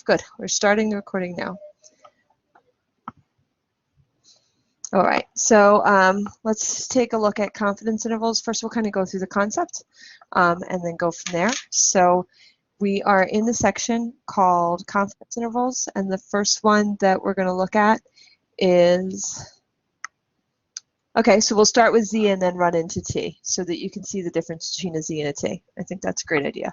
good. We're starting the recording now. All right, so let's take a look at confidence intervals. First, we'll kind of go through the concept and then go from there. So we are in the section called confidence intervals, and the first one that we're going to look at is, okay, so we'll start with Z and then run into T so that you can see the difference between a Z and a T. I think that's a great idea.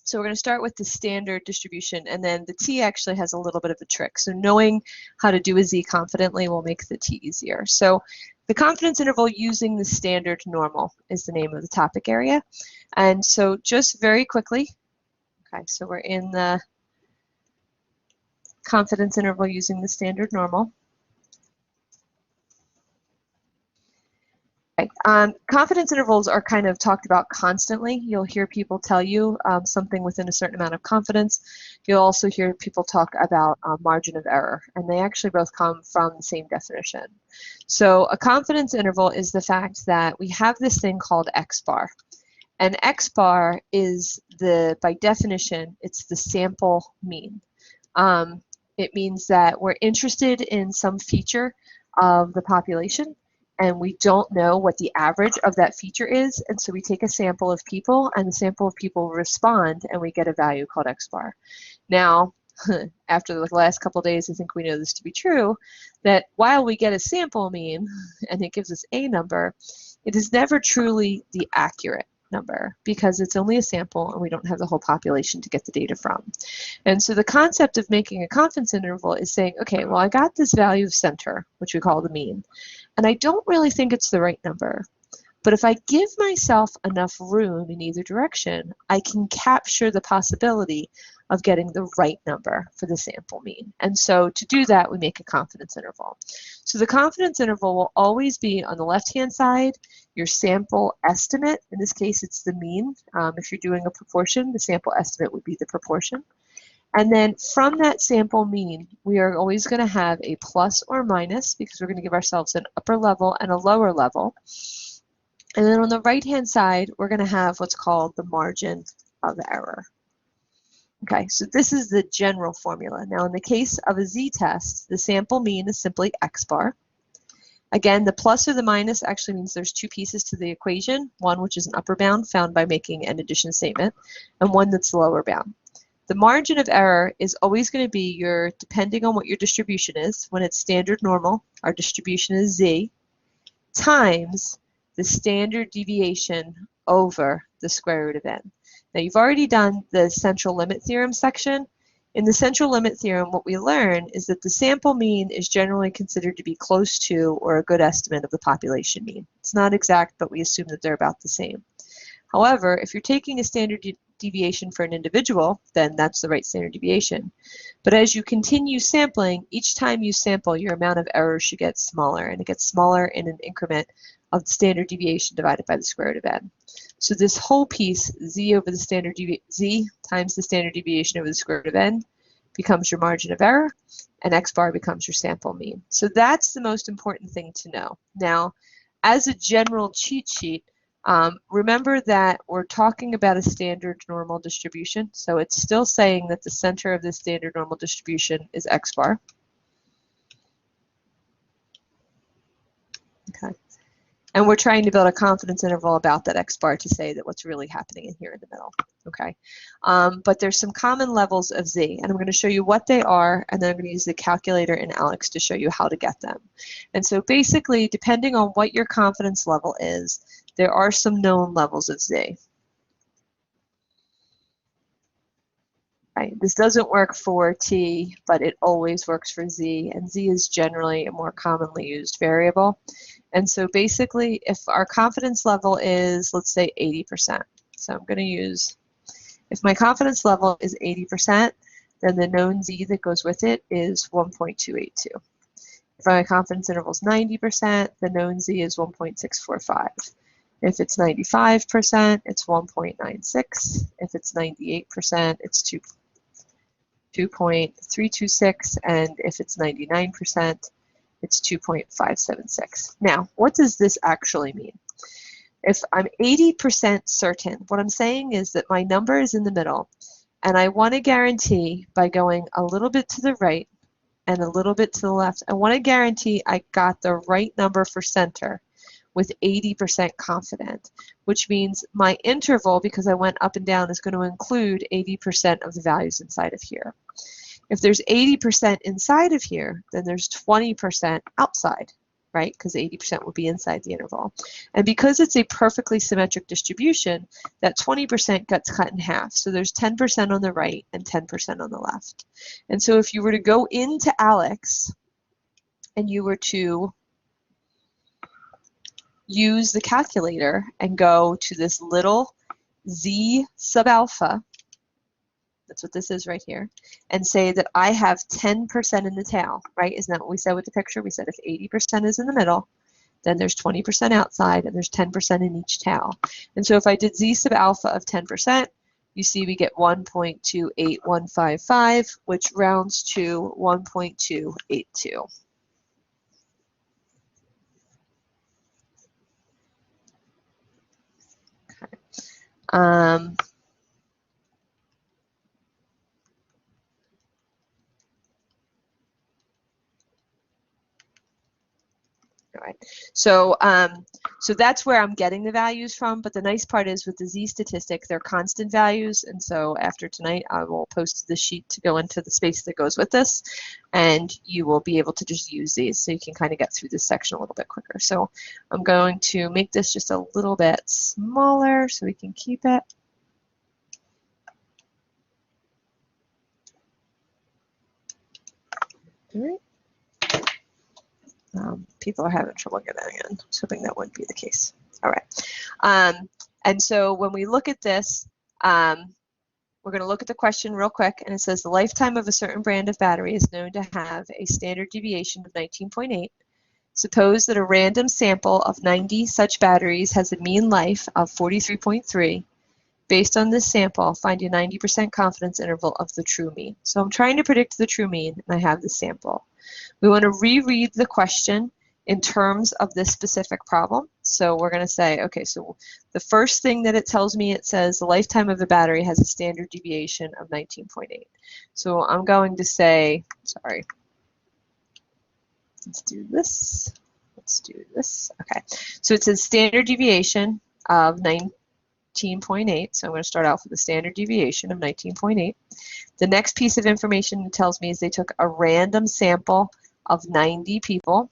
So we're going to start with the standard distribution, and then the T actually has a little bit of a trick. So knowing how to do a Z confidently will make the T easier. So the confidence interval using the standard normal is the name of the topic area. And so just very quickly, okay, so we're in the confidence interval using the standard normal. Okay. Confidence intervals are kind of talked about constantly. You'll hear people tell you something within a certain amount of confidence. You'll also hear people talk about margin of error, and they actually both come from the same definition. So a confidence interval is the fact that we have this thing called X bar. And X bar is by definition, it's the sample mean. It means that we're interested in some feature of the population, and we don't know what the average of that feature is, and so we take a sample of people, and the sample of people respond, and we get a value called X bar. Now, after the last couple of days, I think we know this to be true, that while we get a sample mean, and it gives us a number, it is never truly the accurate number because it's only a sample and we don't have the whole population to get the data from. And so the concept of making a confidence interval is saying, okay, well, I got this value of center, which we call the mean, and I don't really think it's the right number. But if I give myself enough room in either direction, I can capture the possibility of getting the right number for the sample mean. And so to do that, we make a confidence interval. So the confidence interval will always be on the left-hand side, your sample estimate. In this case, it's the mean. If you're doing a proportion, the sample estimate would be the proportion. And then from that sample mean, we are always going to have a plus or minus because we're going to give ourselves an upper level and a lower level. And then on the right-hand side, we're going to have what's called the margin of error. Okay, so this is the general formula. Now, in the case of a Z-test, the sample mean is simply X bar. Again, the plus or the minus actually means there's two pieces to the equation, one which is an upper bound found by making an addition statement, and one that's the lower bound. The margin of error is always going to be your, depending on what your distribution is, when it's standard normal, our distribution is Z, times the standard deviation over the square root of n. Now, you've already done the central limit theorem section. In the central limit theorem, what we learn is that the sample mean is generally considered to be close to or a good estimate of the population mean. It's not exact, but we assume that they're about the same. However, if you're taking a standard deviation for an individual, then that's the right standard deviation. But as you continue sampling, each time you sample, your amount of error should get smaller, and it gets smaller in an increment of the standard deviation divided by the square root of n. So this whole piece, z over the standard z times the standard deviation over the square root of n, becomes your margin of error, and X bar becomes your sample mean. So that's the most important thing to know. Now, as a general cheat sheet, remember that we're talking about a standard normal distribution, so it's still saying that the center of the standard normal distribution is X bar. Okay. And we're trying to build a confidence interval about that X bar to say that what's really happening in here in the middle, okay? But there's some common levels of Z, and I'm going to show you what they are, and then I'm going to use the calculator in Aleks to show you how to get them. And so basically, depending on what your confidence level is, there are some known levels of Z. Right. This doesn't work for T, but it always works for Z, and Z is generally a more commonly used variable. And so basically, if our confidence level is, let's say, 80%, so I'm going to use, if my confidence level is 80%, then the known Z that goes with it is 1.282. If my confidence interval is 90%, the known Z is 1.645. If it's 95%, it's 1.96. If it's 98%, it's 2.326, and if it's 99%, it's 2.576. Now, what does this actually mean? If I'm 80% certain, what I'm saying is that my number is in the middle, And I want to guarantee by going a little bit to the right and a little bit to the left, I want to guarantee I got the right number for center with 80% confident, which means my interval, because I went up and down, is going to include 80% of the values inside of here. If there's 80% inside of here, then there's 20% outside, right? Because 80% will be inside the interval. And because it's a perfectly symmetric distribution, that 20% gets cut in half. So there's 10% on the right and 10% on the left. And so if you were to go into Aleks and you were to use the calculator and go to this little z sub alpha, that's what this is right here, and say that I have 10% in the tail, right? Isn't that what we said with the picture? We said if 80% is in the middle, then there's 20% outside and there's 10% in each tail. And so if I did z sub alpha of 10%, you see we get 1.28155, which rounds to 1.282. Okay. All right. So that's where I'm getting the values from, but the nice part is with the z statistic, they're constant values, and so after tonight I will post the sheet to go into the space that goes with this, and you will be able to just use these so you can kind of get through this section a little bit quicker. So I'm going to make this just a little bit smaller so we can keep it. All right. People are having trouble getting in. I was hoping that wouldn't be the case. All right. And so when we look at this, we're going to look at the question real quick, and it says the lifetime of a certain brand of battery is known to have a standard deviation of 19.8. Suppose that a random sample of 90 such batteries has a mean life of 43.3. Based on this sample, find a 90% confidence interval of the true mean. So I'm trying to predict the true mean, and I have the sample. We want to reread the question in terms of this specific problem. So we're going to say, okay, so the first thing that it tells me, it says the lifetime of a battery has a standard deviation of 19.8. So I'm going to say, sorry, let's do this. Let's do this. Okay, so it says standard deviation of 19.8. So I'm going to start off with a standard deviation of 19.8. The next piece of information it tells me is they took a random sample of 90 people.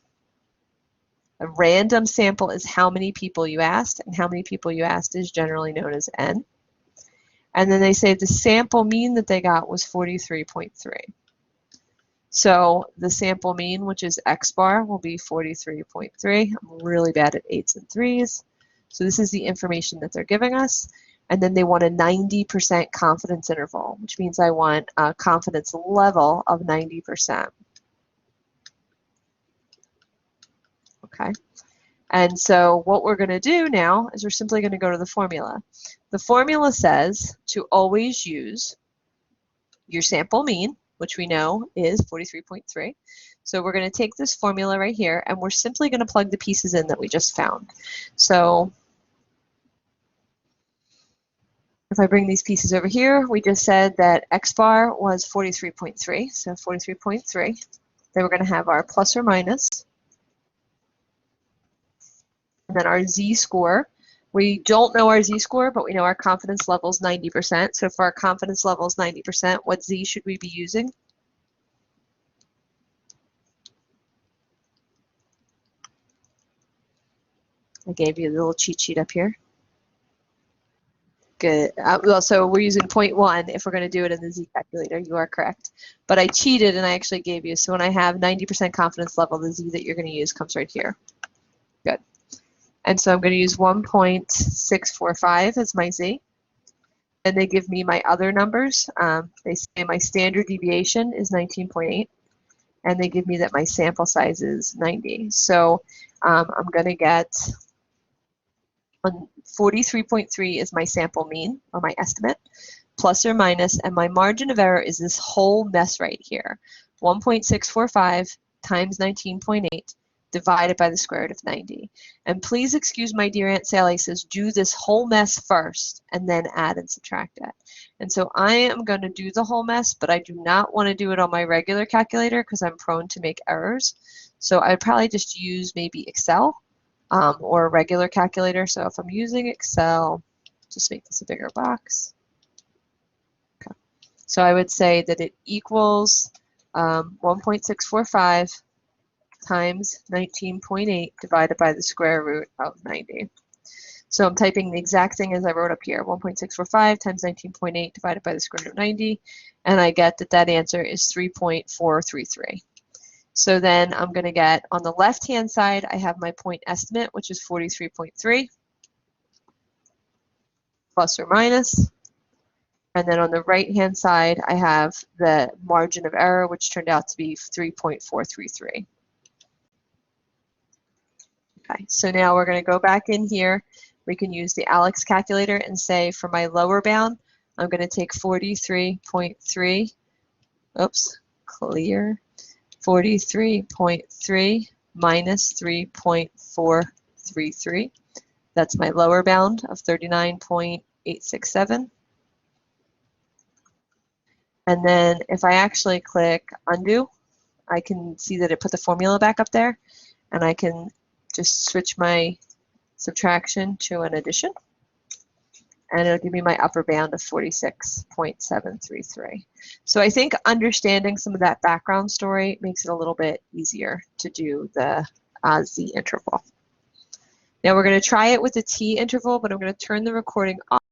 A random sample is how many people you asked, and how many people you asked is generally known as n. And then they say the sample mean that they got was 43.3. So the sample mean, which is x bar, will be 43.3. I'm really bad at 8s and 3s. So this is the information that they're giving us. And then they want a 90% confidence interval, which means I want a confidence level of 90%. Okay. And so what we're going to do now is we're simply going to go to the formula. The formula says to always use your sample mean, which we know is 43.3. So we're going to take this formula right here, and we're simply going to plug the pieces in that we just found. So if I bring these pieces over here, we just said that x bar was 43.3, so 43.3. Then we're going to have our plus or minus, and then our z-score. We don't know our z-score, but we know our confidence level is 90%. So if our confidence level is 90%, what z should we be using? I gave you a little cheat sheet up here. Good. Well, so we're using 0.1 if we're going to do it in the z calculator. You are correct. But I cheated and I actually gave you. So when I have 90% confidence level, the z that you're going to use comes right here. Good. And so I'm going to use 1.645 as my z. And they give me my other numbers. They say my standard deviation is 19.8. And they give me that my sample size is 90. So I'm going to get 43.3 is my sample mean, or my estimate, plus or minus, and my margin of error is this whole mess right here. 1.645 times 19.8 divided by the square root of 90. And please excuse my dear Aunt Sally says do this whole mess first and then add and subtract it. And so I am going to do the whole mess, but I do not want to do it on my regular calculator because I'm prone to make errors. So I'd probably just use maybe Excel or a regular calculator. So if I'm using Excel, just make this a bigger box. Okay. So I would say that it equals 1.645 times 19.8 divided by the square root of 90. So I'm typing the exact thing as I wrote up here, 1.645 times 19.8 divided by the square root of 90, and I get that that answer is 3.433. So then I'm going to get, on the left-hand side, I have my point estimate, which is 43.3, plus or minus. And then on the right-hand side, I have the margin of error, which turned out to be 3.433. Okay, so now we're going to go back in here. We can use the Aleks calculator and say for my lower bound, I'm going to take 43.3, oops, clear, 43.3 minus 3.433. That's my lower bound of 39.867. And then if I actually click undo, I can see that it put the formula back up there, and I can just switch my subtraction to an addition, and it'll give me my upper bound of 46.733. So I think understanding some of that background story makes it a little bit easier to do the Z interval. Now we're going to try it with the T interval, but I'm going to turn the recording off.